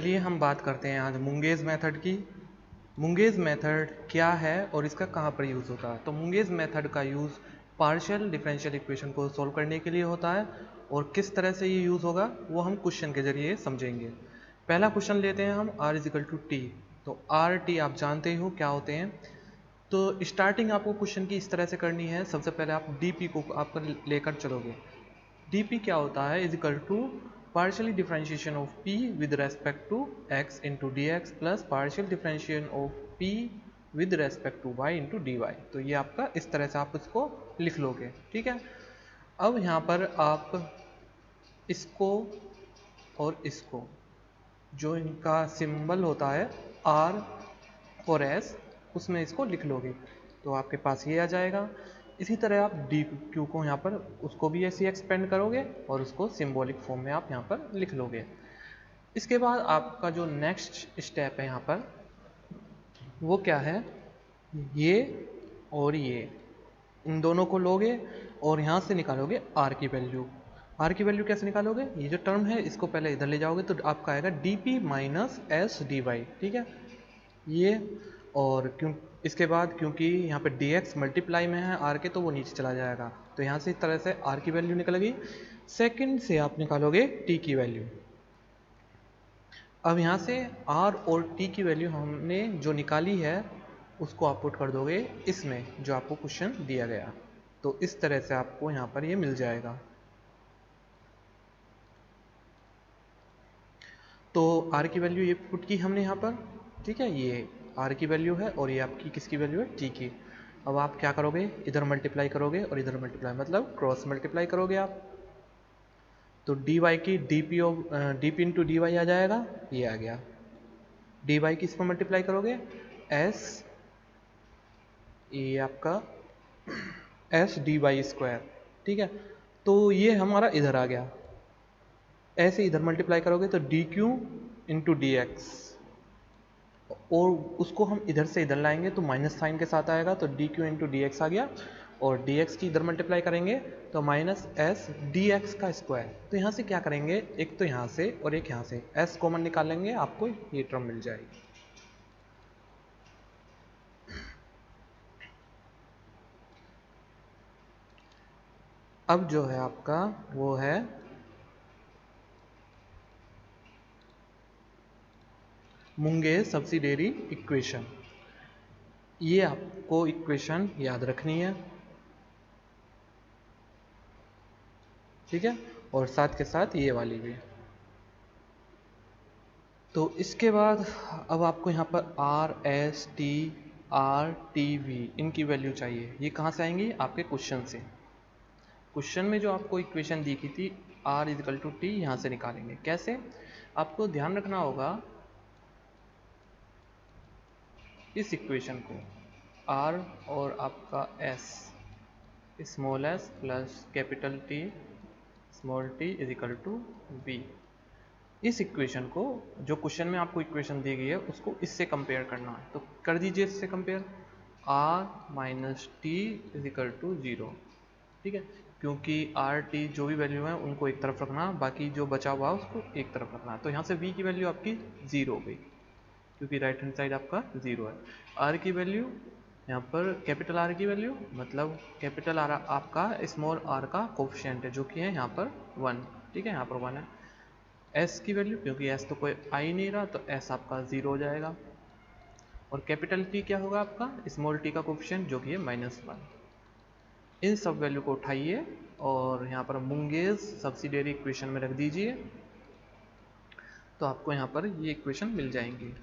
चलिए हम बात करते हैं आज मुंगेज़ मेथड की। मुंगेज़ मेथड क्या है और इसका कहाँ पर यूज़ होता है। तो मुंगेज़ मेथड का यूज़ पार्शियल डिफरेंशियल इक्वेशन को सॉल्व करने के लिए होता है और किस तरह से ये यूज़ होगा वो हम क्वेश्चन के जरिए समझेंगे। पहला क्वेश्चन लेते हैं हम r is equal to t. तो आर टी आप जानते हो क्या होते हैं। तो स्टार्टिंग आपको क्वेश्चन की इस तरह से करनी है। सबसे पहले आप डी पी को आप लेकर चलोगे। dp क्या होता है is equal to partially differentiation of p with respect to x into d x plus partial differentiation of p with respect to y into d y. तो ये आपका इस तरह से आप इसको लिख लोगे, ठीक है। अब यहाँ पर आप इसको और इसको जो इनका सिंबल होता है r और s उसमें इसको लिख लोगे तो आपके पास ये आ जाएगा। इसी तरह आप डी क्यू को यहाँ पर उसको भी ऐसे एक्सपेंड करोगे और उसको सिंबॉलिक फॉर्म में आप यहाँ पर लिख लोगे। इसके बाद आपका जो नेक्स्ट स्टेप है यहाँ पर वो क्या है, ये और ये इन दोनों को लोगे और यहाँ से निकालोगे आर की वैल्यू। आर की वैल्यू कैसे निकालोगे, ये जो टर्म है इसको पहले इधर ले जाओगे तो आपका आएगा d p minus s d y, ठीक है ये। और क्यों इसके बाद क्योंकि यहाँ पे dx मल्टीप्लाई में है r के तो वो नीचे चला जाएगा तो यहाँ से इस तरह से r की वैल्यू निकल गई। सेकंड से आप निकालोगे t की वैल्यू। अब यहाँ से r और t की वैल्यू हमने जो निकाली है उसको आप पुट कर दोगे इसमें जो आपको क्वेश्चन दिया गया। तो इस तरह से आपको यहाँ पर ये मिल जाएगा। तो r की वैल्यू ये पुट की हमने यहाँ पर, ठीक है, ये r की वैल्यू है और ये आपकी किसकी वैल्यू है, t की। अब आप क्या करोगे, इधर मल्टीप्लाई करोगे और इधर मल्टीप्लाई मतलब क्रॉस मल्टीप्लाई करोगे आप। तो dy की d p into d y आ जाएगा, ये आ गया। dy की इस पर मल्टीप्लाई करोगे s, ये आपका s dy स्क्वायर, ठीक है। तो ये हमारा इधर आ गया। ऐसे इधर मल्टीप्लाई करोगे तो d q into d x और उसको हम इधर से इधर लाएंगे तो माइनस साइन के साथ आएगा तो d q into d x आ गया। और डी एक्स की इधर मल्टीप्लाई करेंगे तो माइनस एस डी एक्स का स्क्वायर। तो यहाँ से क्या करेंगे, एक तो यहाँ से और एक यहाँ से एस कॉमन निकाल लेंगे, आपको ये टर्म मिल जाएगी। अब जो है आपका वो है मुंगेज़ सब्सिडियरी इक्वेशन। ये आपको इक्वेशन याद रखनी है, ठीक है, और साथ के साथ ये वाली भी। तो इसके बाद अब आपको यहाँ पर R S T R T V इनकी वैल्यू चाहिए। ये कहाँ से आएंगी, आपके क्वेश्चन से। क्वेश्चन में जो आपको इक्वेशन दी थी आर इजिकल टू टी, यहाँ से निकालेंगे। कैसे, आपको ध्यान रखना होगा इस इक्वेशन को आर और आपका s small s plus capital t small t is equal to v. इस इक्वेशन को जो क्वेश्चन में आपको इक्वेशन दी गई है उसको इससे कंपेयर करना है। तो कर दीजिए इससे compare, r minus t is equal to zero, ठीक है, क्योंकि आर टी जो भी वैल्यू है उनको एक तरफ रखना, बाकी जो बचा हुआ उसको एक तरफ रखना। तो यहाँ से वी की वैल्यू आपकी ज़ीरो हो गई क्योंकि राइट हैंड साइड आपका ज़ीरो है। आर की वैल्यू यहाँ पर कैपिटल आर की वैल्यू मतलब कैपिटल आर आपका स्मॉल आर का कोफिशिएंट है जो कि है यहाँ पर 1, ठीक है, यहाँ पर 1 है। एस की वैल्यू क्योंकि एस तो कोई आ ही नहीं रहा तो एस आपका 0 हो जाएगा। और कैपिटल टी क्या होगा आपका स्मॉल टी का कोफिशिएंट जो कि है -1। इन सब वैल्यू को उठाइए और यहाँ पर मुंगेज़ सब्सिडियरी इक्वेशन में रख दीजिए तो आपको यहाँ पर ये इक्वेशन मिल जाएंगी,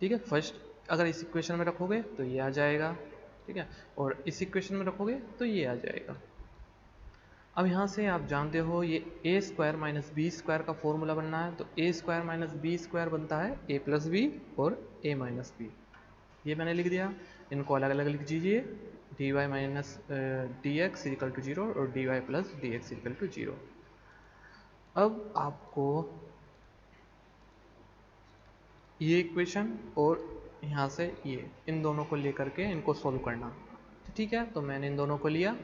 ठीक है। फर्स्ट अगर इस इक्वेशन में रखोगे तो ये आ जाएगा, ठीक है, और इस इक्वेशन में रखोगे तो ये आ जाएगा। अब यहाँ से आप जानते हो ये ए स्क्वायर माइनस बी स्क्वायर का फॉर्मूला बनना है। तो ए स्क्वायर माइनस बी स्क्वायर बनता है ए प्लस बी और ए माइनस बी। ये मैंने लिख दिया, इनको अलग अलग लिख दीजिए, d y minus d x is equal to 0 और d y plus d x is equal to 0। अब आपको ये इक्वेशन और यहाँ से ये इन दोनों को लेकर के इनको सोल्व करना, ठीक है। तो मैंने इन दोनों को लिया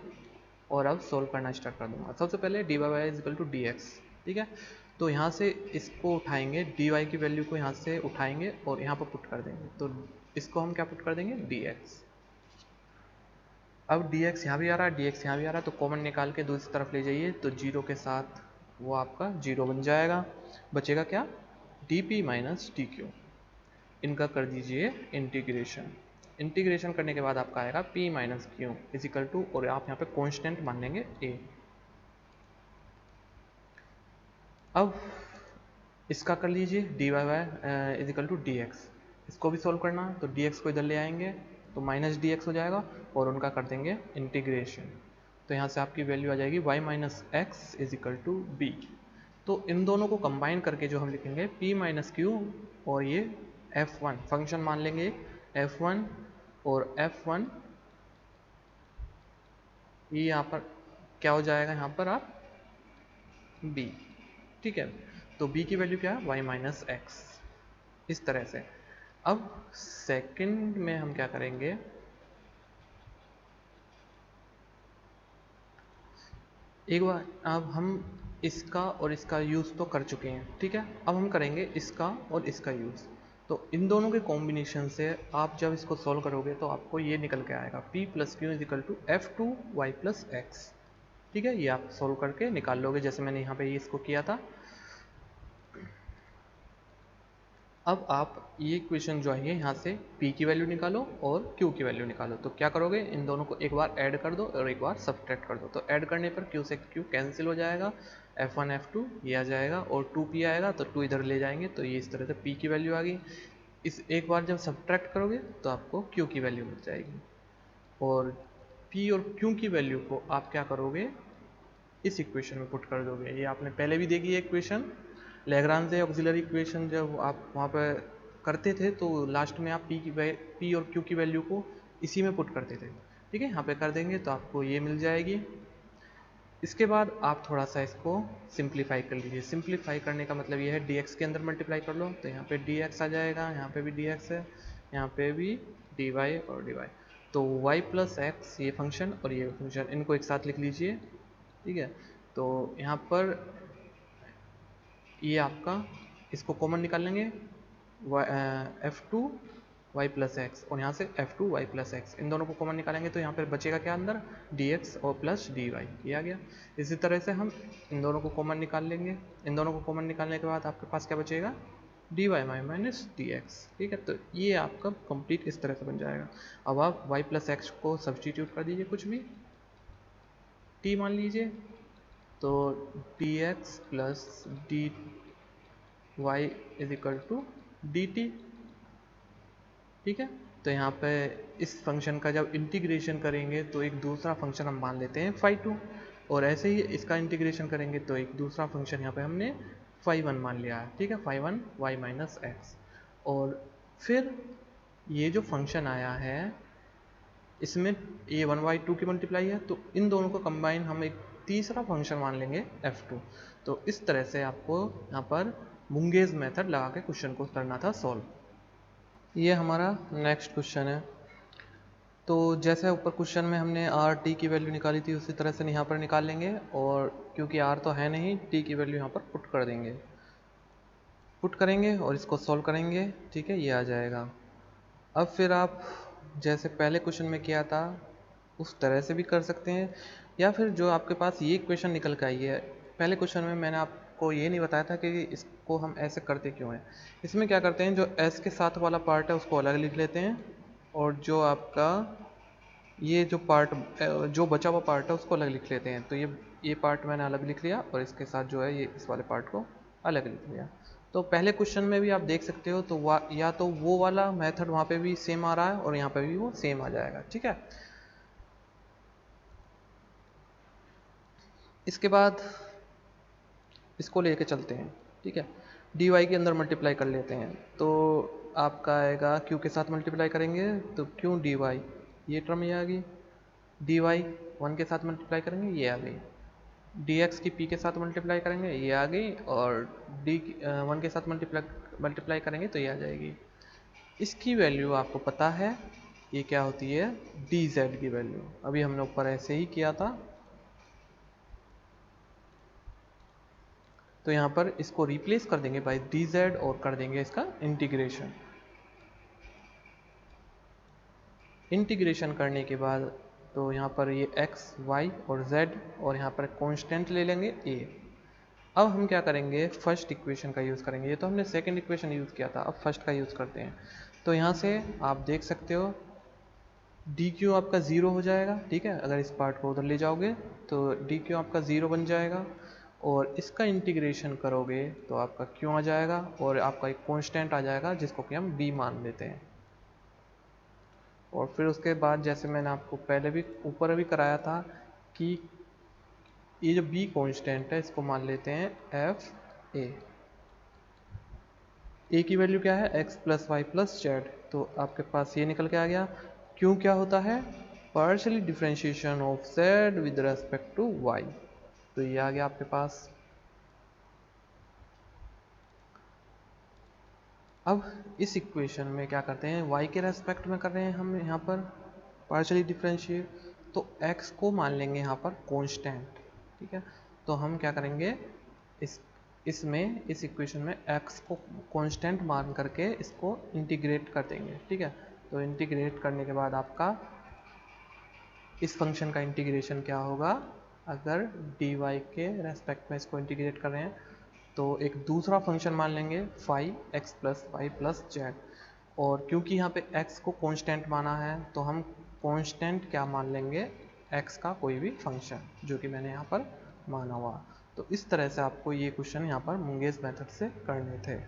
और अब सोल्व करना स्टार्ट कर दूंगा। सबसे पहले d y is equal to d x, ठीक है। तो यहाँ से इसको उठाएंगे, डी वाई की वैल्यू को यहाँ से उठाएंगे और यहाँ पर पुट कर देंगे, तो इसको हम क्या पुट कर देंगे, डी एक्स। अब डी एक्स यहाँ भी आ रहा है, डी एक्स यहाँ भी आ रहा है, तो कॉमन निकाल के दूसरी तरफ ले जाइए, तो जीरो के साथ वो आपका जीरो बन जाएगा। बचेगा क्या, D p minus D Q. इनका कर दीजिए इंटीग्रेशन। इंटीग्रेशन करने के बाद आपका आएगा p minus q is equal to, और आप यहाँ पे कांस्टेंट मान लेंगे a। अब इसका कर लीजिए d y y is equal to d x. इसको भी सोल्व करना, तो डी एक्स को इधर ले आएंगे तो माइनस डी एक्स हो जाएगा, और उनका कर देंगे इंटीग्रेशन। तो यहाँ से आपकी वैल्यू आ जाएगी y minus x is equal to b. तो इन दोनों को कंबाइन करके जो हम लिखेंगे p माइनस क्यू, और ये f1 फंक्शन मान लेंगे f1, और f1 ये यहाँ पर क्या हो जाएगा, यहाँ पर आप b, ठीक है। तो b की वैल्यू क्या है, y माइनस एक्स, इस तरह से। अब सेकंड में हम क्या करेंगे, एक बार अब हम इसका और इसका यूज़ तो कर चुके हैं, ठीक है। अब हम करेंगे इसका और इसका यूज़। तो इन दोनों के कॉम्बिनेशन से आप जब इसको सॉल्व करोगे तो आपको ये निकल के आएगा p plus q is equal to f two y plus x, ठीक है। ये आप सॉल्व करके निकाल लोगे, जैसे मैंने यहाँ पे ये इसको किया था। अब आप ये इक्वेशन जो है यहाँ से p की वैल्यू निकालो और q की वैल्यू निकालो। तो क्या करोगे, इन दोनों को एक बार ऐड कर दो और एक बार सब्ट्रैक्ट कर दो। तो ऐड करने पर q से q कैंसिल हो जाएगा, f1 f2 ये आ जाएगा, और 2p आएगा तो 2 इधर ले जाएंगे, तो ये इस तरह से p की वैल्यू आ गई। इस एक बार जब सब्ट्रैक्ट करोगे तो आपको q की वैल्यू मिल जाएगी, और p और q की वैल्यू को आप क्या करोगे, इस इक्वेशन में पुट कर दोगे। ये आपने पहले भी देखी है इक्वेशन, लैग्रांज ऑक्सिलरी इक्वेशन, जब आप वहाँ पर करते थे तो लास्ट में आप p और q की वैल्यू को इसी में पुट करते थे, ठीक है। यहाँ पे कर देंगे तो आपको ये मिल जाएगी। इसके बाद आप थोड़ा सा इसको सिंप्लीफाई कर लीजिए। सिंप्लीफाई करने का मतलब ये है dx के अंदर मल्टीप्लाई कर लो, तो यहाँ पे dx आ जाएगा, यहाँ पे भी dx है, यहाँ पे भी dy और dy। तो y प्लस एक्स ये फंक्शन और ये फंक्शन, इनको एक साथ लिख लीजिए, ठीक है। तो यहाँ पर ये आपका, इसको कॉमन निकाल लेंगे, f two y plus x, और यहाँ से f two y plus x, इन दोनों को कॉमन निकालेंगे तो यहाँ पर बचेगा क्या अंदर, डी एक्स और प्लस डी वाई, ये आ गया। इसी तरह से हम इन दोनों को कॉमन निकाल लेंगे। इन दोनों को कॉमन निकालने के बाद आपके पास क्या बचेगा, d y y minus d x, ठीक है। तो ये आपका कंप्लीट इस तरह से बन जाएगा। अब आप वाई प्लस एक्स को सब्सटीट्यूट कर दीजिए, कुछ भी टी मान लीजिए, तो d x plus d y is equal to d t, ठीक है। तो यहाँ पे इस फंक्शन का जब इंटीग्रेशन करेंगे तो एक दूसरा फंक्शन हम मान लेते हैं फाई टू, और ऐसे ही इसका इंटीग्रेशन करेंगे तो एक दूसरा फंक्शन यहाँ पे हमने फाई वन मान लिया है, ठीक है, phi one y minus x. और फिर ये जो फंक्शन आया है इसमें ये वन बाई टू की मल्टीप्लाई है, तो इन दोनों को कंबाइन हम एक तीसरा फंक्शन मान लेंगे f2। तो इस तरह से आपको यहाँ पर मुंगेज मेथड लगा के क्वेश्चन को करना था सॉल्व। ये हमारा नेक्स्ट क्वेश्चन है। तो जैसे ऊपर क्वेश्चन में हमने आर टी की वैल्यू निकाली थी उसी तरह से यहाँ पर निकाल लेंगे, और क्योंकि आर तो है नहीं, टी की वैल्यू यहाँ पर पुट कर देंगे, पुट करेंगे और इसको सॉल्व करेंगे, ठीक है, ये आ जाएगा। अब फिर आप जैसे पहले क्वेश्चन में किया था उस तरह से भी कर सकते हैं, या फिर जो आपके पास ये इक्वेशन निकल के आई है, पहले क्वेश्चन में मैंने आपको ये नहीं बताया था कि इसको हम ऐसे करते क्यों हैं। इसमें क्या करते हैं, जो s के साथ वाला पार्ट है उसको अलग लिख लेते हैं, और जो आपका ये जो पार्ट जो बचा हुआ पार्ट है उसको अलग लिख लेते हैं। तो ये पार्ट मैंने अलग लिख लिया, और इसके साथ जो है ये इस वाले पार्ट को अलग लिख लिया। तो पहले क्वेश्चन में भी आप देख सकते हो, तो या तो वो वाला मेथड वहाँ पे भी सेम आ रहा है और यहाँ पे भी वो सेम आ जाएगा, ठीक है। इसके बाद इसको लेके चलते हैं, ठीक है, डी वाई के अंदर मल्टीप्लाई कर लेते हैं। तो आपका आएगा क्यू के साथ मल्टीप्लाई करेंगे तो क्यों डी वाई, ये टर्म ये आ गई, डी वाई वन के साथ मल्टीप्लाई करेंगे ये आ गई, डी एक्स की पी के साथ मल्टीप्लाई करेंगे ये आ गई, और डी वन के साथ मल्टीप्लाई करेंगे तो ये आ जाएगी। इसकी वैल्यू आपको पता है ये क्या होती है, डी जेड की वैल्यू, अभी हमने ऊपर ऐसे ही किया था। तो यहाँ पर इसको रिप्लेस कर देंगे बाय dz और कर देंगे इसका इंटीग्रेशन। इंटीग्रेशन करने के बाद तो यहाँ पर ये x, y और z और यहाँ पर कांस्टेंट ले लेंगे a। अब हम क्या करेंगे, फर्स्ट इक्वेशन का यूज़ करेंगे। ये तो हमने सेकंड इक्वेशन यूज़ किया था, अब फर्स्ट का यूज़ करते हैं। तो यहाँ से आप देख सकते हो डी क्यू आपका ज़ीरो हो जाएगा, ठीक है। अगर इस पार्ट को उधर ले जाओगे तो डी क्यू आपका ज़ीरो बन जाएगा और इसका इंटीग्रेशन करोगे तो आपका क्यू आ जाएगा और आपका एक कांस्टेंट आ जाएगा जिसको कि हम b मान लेते हैं। और फिर उसके बाद जैसे मैंने आपको पहले भी ऊपर भी कराया था कि ये जो b कांस्टेंट है इसको मान लेते हैं एफ ए की वैल्यू क्या है x plus y plus z. तो आपके पास ये निकल के आ गया। क्यों क्या होता है, partially differentiation of z with respect to y। तो ये आ गया आपके पास। अब इस इक्वेशन में क्या करते हैं, y के रेस्पेक्ट में कर रहे हैं हम यहाँ पर पार्शियली डिफ्रेंशिएट, तो x को मान लेंगे यहाँ पर कांस्टेंट, ठीक है। तो हम क्या करेंगे, इस इक्वेशन में x को कांस्टेंट मान करके इसको इंटीग्रेट कर देंगे, ठीक है। तो इंटीग्रेट करने के बाद आपका इस फंक्शन का इंटीग्रेशन क्या होगा, अगर dy के रेस्पेक्ट में इसको इंटीग्रेट कर रहे हैं तो एक दूसरा फंक्शन मान लेंगे phi x plus y plus z. और क्योंकि यहाँ पे x को कांस्टेंट माना है तो हम कांस्टेंट क्या मान लेंगे, x का कोई भी फंक्शन जो कि मैंने यहाँ पर माना हुआ। तो इस तरह से आपको ये क्वेश्चन यहाँ पर मुंगेस मेथड से करने थे।